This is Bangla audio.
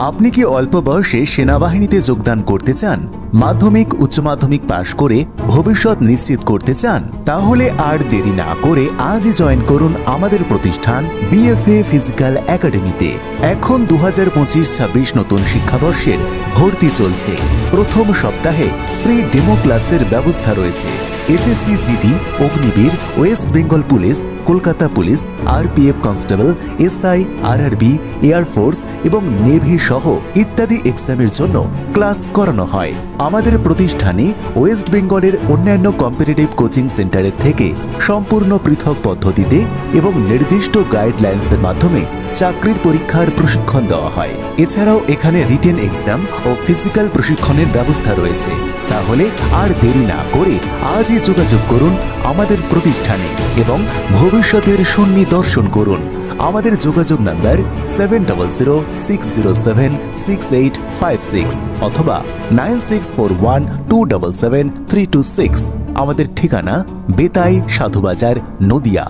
আপনি কি অল্প বয়সে সেনাবাহিনীতে যোগদান করতে চান? মাধ্যমিক উচ্চ মাধ্যমিক পাশ করে ভবিষ্যৎ নিশ্চিত করতে চান? তাহলে আর দেরি না করে আজই জয়েন করুন আমাদের প্রতিষ্ঠান বিএফএ ফিজিক্যাল একাডেমিতে। এখন 2025-26 নতুন শিক্ষাবর্ষের ভর্তি চলছে। প্রথম সপ্তাহে ফ্রি ডেমো ক্লাসের ব্যবস্থা রয়েছে। SSC GD, Agniveer, West Bengal police, Kolkata police, RPF constable, SI, RRB, air force এবং নেভি সহ ইত্যাদি এক্সামের জন্য ক্লাস করানো হয়। আমাদের প্রতিষ্ঠানে ওয়েস্ট বেঙ্গলের অন্যান্য কম্পিটিটিভ কোচিং সেন্টারের থেকে সম্পূর্ণ পৃথক পদ্ধতিতে এবং নির্দিষ্ট গাইডলাইন্সের মাধ্যমে চাকরির পরীক্ষার প্রশিক্ষণ দেওয়া হয়। এছাড়াও এখানে রিটেন এক্সাম ও ফিজিক্যাল প্রশিক্ষণের ব্যবস্থা রয়েছে। তাহলে আর দেরি না করে আজই যোগাযোগ করুন আমাদের প্রতিষ্ঠানে এবং ভবিষ্যতের সুনিদর্শন করুন। আমাদের যোগাযোগ নাম্বার 7006076856 অথবা 9641277326। আমাদের ঠিকানা বেতাই, সাধুবাজার, নদিয়া।